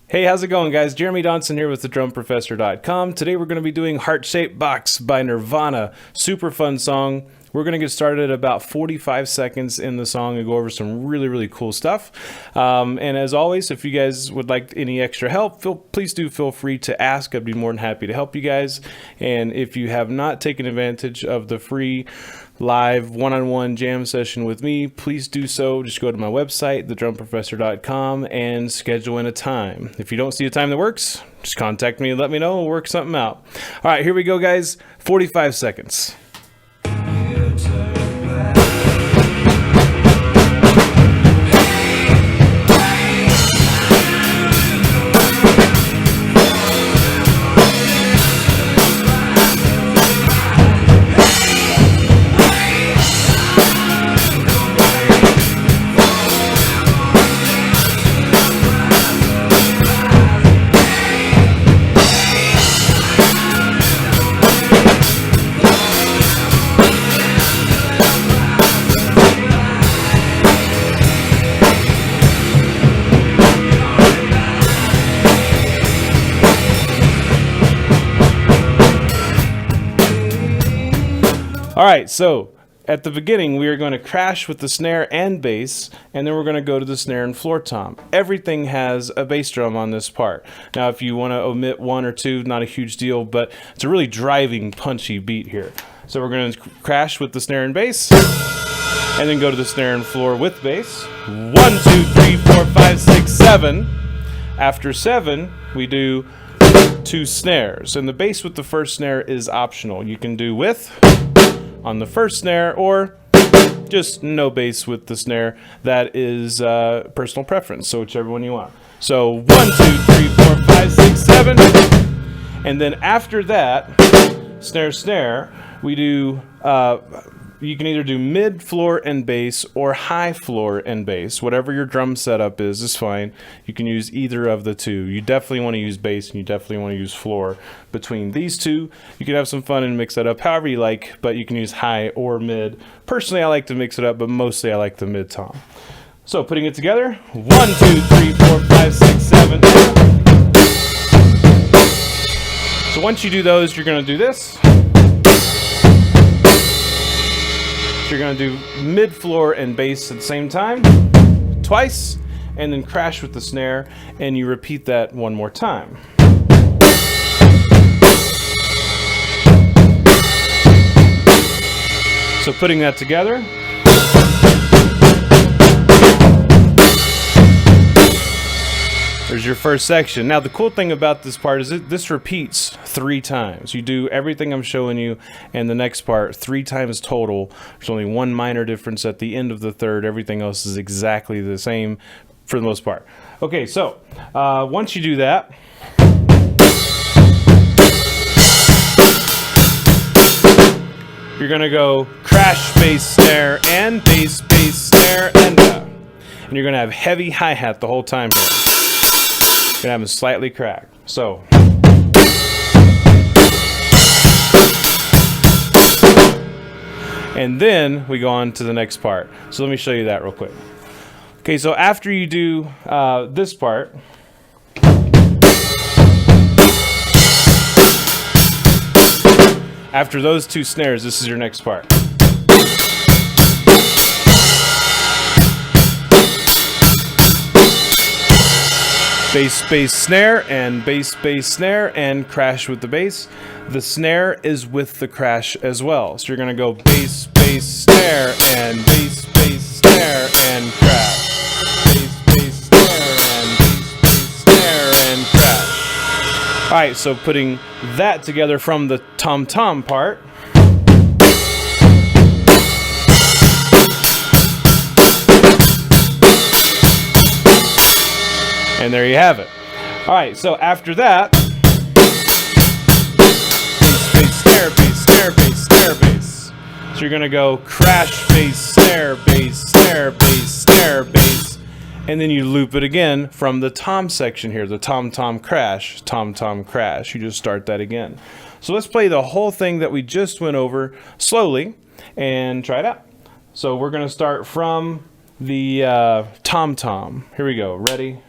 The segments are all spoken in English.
Hey, how's it going, guys? Jeremy Donson here with thedrumprofessor.com. Today we're going to be doing Heart-Shaped Box by Nirvana. Super fun song. We're going to get started at about 45 seconds in the song and go over some really cool stuff. And as always, if you guys would like any extra help, please do feel free to ask. I'd be more than happy to help you guys. And if you have not taken advantage of the free live one-on-one jam session with me, please do so. Just go to my website, thedrumprofessor.com, and schedule in a time. If you don't see a time that works, just contact me and let me know. We'll work something out. All right, here we go, guys. 45 seconds. All right, so at the beginning, we are going to crash with the snare and bass, and then we're going to go to the snare and floor tom. Everything has a bass drum on this part. Now, if you want to omit one or two, not a huge deal, but it's a really driving, punchy beat here. So we're going to crash with the snare and bass, and then go to the snare and floor with bass. 1, 2, 3, 4, 5, 6, 7. After 7, we do 2 snares, and the bass with the first snare is optional. You can do with on the first snare, or just no bass with the snare. That is personal preference, so whichever one you want. So 1, 2, 3, 4, 5, 6, 7, and then after that, snare, we do, you can either do mid, floor, and bass, or high, floor, and bass. Whatever your drum setup is fine. You can use either of the two. You definitely want to use bass, and you definitely want to use floor. Between these two, you can have some fun and mix that up however you like, but you can use high or mid. Personally, I like to mix it up, but mostly I like the mid tom. So putting it together, 1, 2, 3, 4, 5, 6, 7. So once you do those, you're going to do this. So you're going to do mid, floor, and bass at the same time, twice, and then crash with the snare, and you repeat that one more time. So putting that together, there's your first section. Now the cool thing about this part is this repeats 3 times. You do everything I'm showing you and the next part 3 times total. There's only one minor difference at the end of the third. Everything else is exactly the same for the most part. Okay, so once you do that, you're gonna go crash, bass, snare, and bass, bass, snare, and you're gonna have heavy hi-hat the whole time here. You're gonna have them slightly cracked. So and then we go on to the next part. So let me show you that real quick. Okay, so after you do this part, after those 2 snares, this is your next part. Bass, bass, snare, and bass, bass, snare, and crash with the bass. The snare is with the crash as well. So you're going to go bass, bass, snare, and bass, bass, snare, and crash. Bass, bass, snare, and bass, bass, snare, and crash. All right, so putting that together from the tom-tom part. And there you have it. All right, so after that, bass, bass, snare, bass, snare, bass, snare, bass. So you're gonna go crash, bass, snare, bass, snare, bass, snare, bass, and then you loop it again from the tom section here, the tom-tom crash, tom-tom crash. You just start that again. So let's play the whole thing that we just went over slowly and try it out. So we're gonna start from the tom-tom. Here we go. Ready?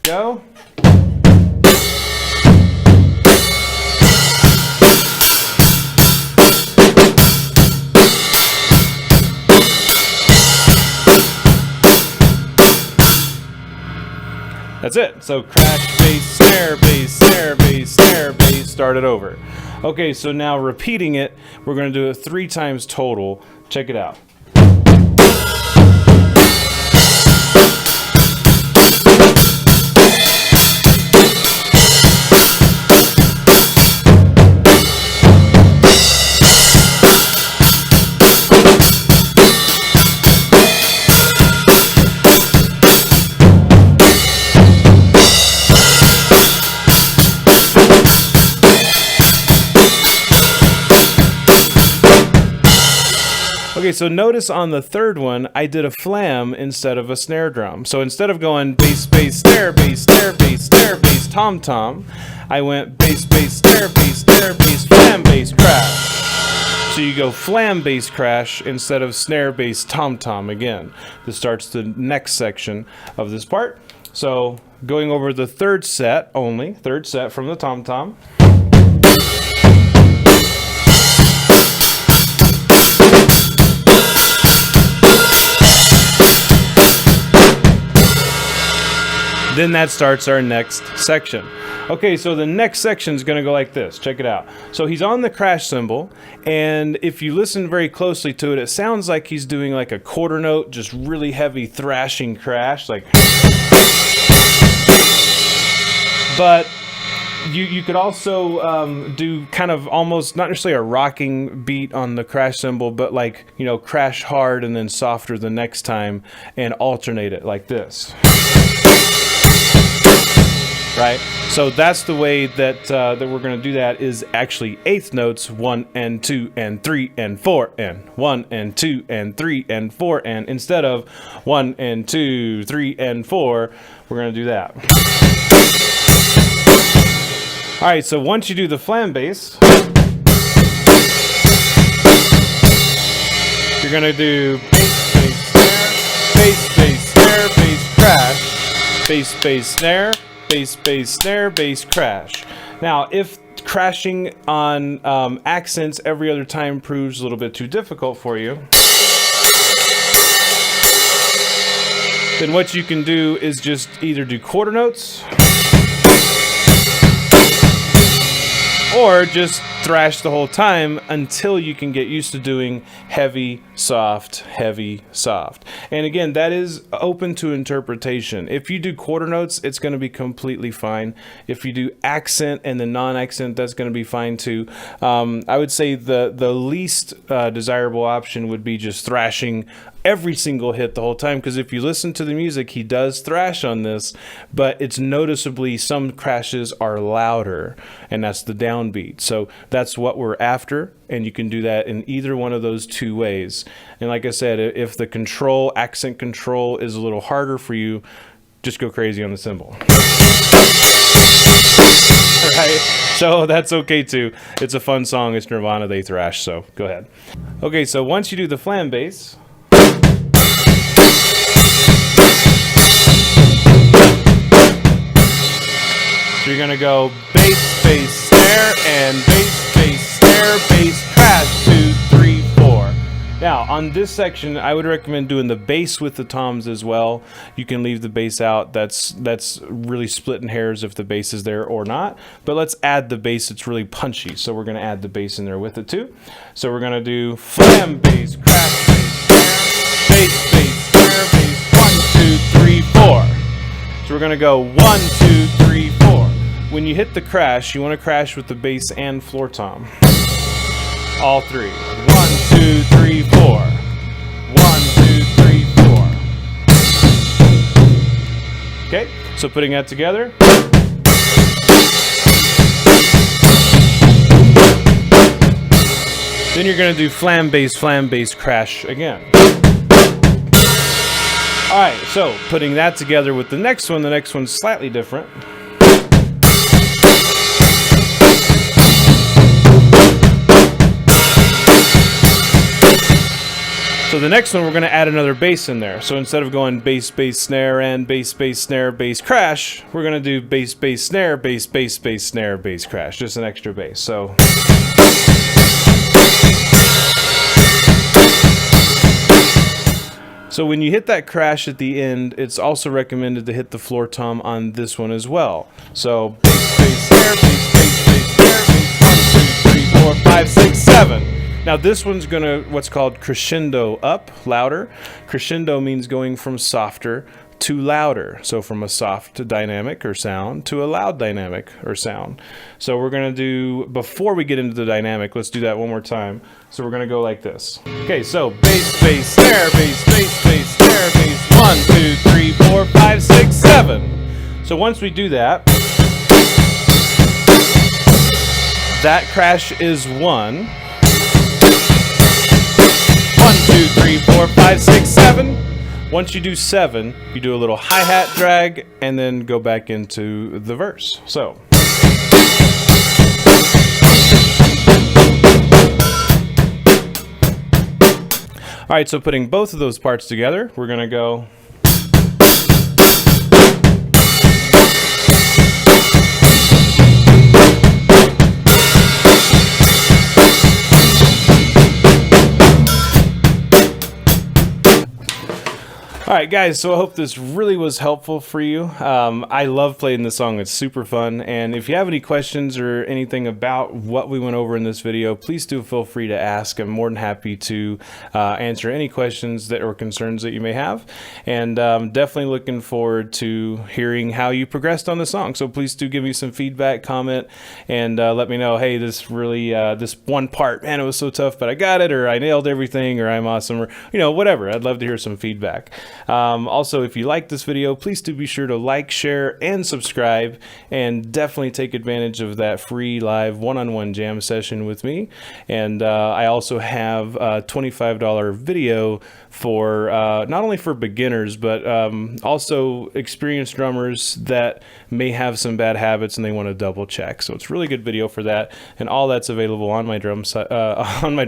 Go. That's it. So crash, bass, snare, bass, snare, bass, snare, bass, start it over. Okay, so now repeating it, we're going to do it 3 times total. Check it out. Okay, so notice on the third one, I did a flam instead of a snare drum. So instead of going bass, bass, snare, bass, snare, bass, snare, bass, tom-tom, I went bass, bass, snare, bass, snare, bass, flam, bass, crash. So you go flam, bass, crash instead of snare, bass, tom-tom again. This starts the next section of this part. So going over the third set only, third set from the tom-tom. Then that starts our next section. Okay, so the next section is going to go like this. Check it out. So he's on the crash cymbal, and if you listen very closely to it, it sounds like he's doing like a quarter note, just really heavy thrashing crash, like. But you could also do kind of almost not necessarily a rocking beat on the crash cymbal, but like, you know, crash hard and then softer the next time, and alternate it like this. Right? So that's the way that that we're going to do that, is actually eighth notes, 1 and 2 and 3 and 4 and 1 and 2 and 3 and 4 and, instead of 1 and 2, 3 and 4, we're going to do that. All right, so once you do the flam bass, you're going to do bass, bass, snare, bass, bass, snare, bass, crash, bass, bass, snare, bass, bass, snare, bass, crash. Now, if crashing on accents every other time proves a little bit too difficult for you, then what you can do is just either do quarter notes or just thrash the whole time until you can get used to doing heavy, soft, heavy, soft. And again, that is open to interpretation. If you do quarter notes, it's going to be completely fine. If you do accent and then non-accent, that's going to be fine too. I would say the least desirable option would be just thrashing every single hit the whole time, because if you listen to the music, he does thrash on this, but it's noticeably some crashes are louder, and that's the downbeat. So that's what we're after, and you can do that in either one of those two ways. And like I said, if the control, accent control, is a little harder for you, just go crazy on the cymbal. Right? So that's okay too. It's a fun song. It's Nirvana. They thrash, so go ahead. Okay, so once you do the flam bass, so you're going to go bass, bass, snare, and bass, bass, snare, bass, crash, 2, 3, 4. Now, on this section, I would recommend doing the bass with the toms as well. You can leave the bass out. That's really splitting hairs if the bass is there or not. But let's add the bass. It's really punchy, so we're going to add the bass in there with it too. So we're going to do flam bass, crash, bass, snare, bass, bass, snare, bass, 1, 2, 3, 4. So we're going to go 1, 2, 3, 4. When you hit the crash, you want to crash with the bass and floor tom. All three. 1, 2, 3, 4. 1, 2, 3, 4. Okay, so putting that together. Then you're going to do flam bass, crash again. Alright, so putting that together with the next one's slightly different. So the next one, we're going to add another bass in there. So instead of going bass, bass, snare, and bass, bass, snare, bass, crash, we're going to do bass, bass, snare, bass, bass, bass, snare, bass, crash. Just an extra bass. So So when you hit that crash at the end, it's also recommended to hit the floor tom on this one as well. So bass, bass, snare, bass, bass, bass, snare, bass, 1, 2, 3, 4, 5, 6, 7. Now this one's gonna what's called crescendo up, louder. Crescendo means going from softer to louder. So from a soft dynamic or sound to a loud dynamic or sound. So we're gonna do, before we get into the dynamic, let's do that one more time. So we're gonna go like this. Okay, so bass, bass, snare, bass, bass, bass, snare, bass, 1, 2, 3, 4, 5, 6, 7. So once we do that, that crash is 1. 1, 2, 3, 4, 5, 6, 7. Once you do 7, you do a little hi-hat drag and then go back into the verse. So. All right, so putting both of those parts together, we're gonna go. All right, guys, so I hope this really was helpful for you. I love playing this song. It's super fun. And if you have any questions or anything about what we went over in this video, please do feel free to ask. I'm more than happy to answer any questions that or concerns that you may have. And definitely looking forward to hearing how you progressed on the song. So please do give me some feedback, comment, and let me know, hey, this really, this one part, man, it was so tough, but I got it, or I nailed everything, or I'm awesome, or, you know, whatever. I'd love to hear some feedback. Also, if you like this video, please do be sure to like, share, and subscribe, and definitely take advantage of that free live one-on-one jam session with me. And I also have a $25 video for not only for beginners, but also experienced drummers that may have some bad habits and they want to double check. So it's a really good video for that, and all that's available on my drum site, on my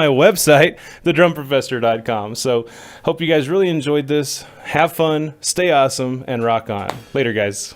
website, thedrumprofessor.com. So hope you guys really enjoyed this. Have fun, stay awesome, and rock on. Later, guys.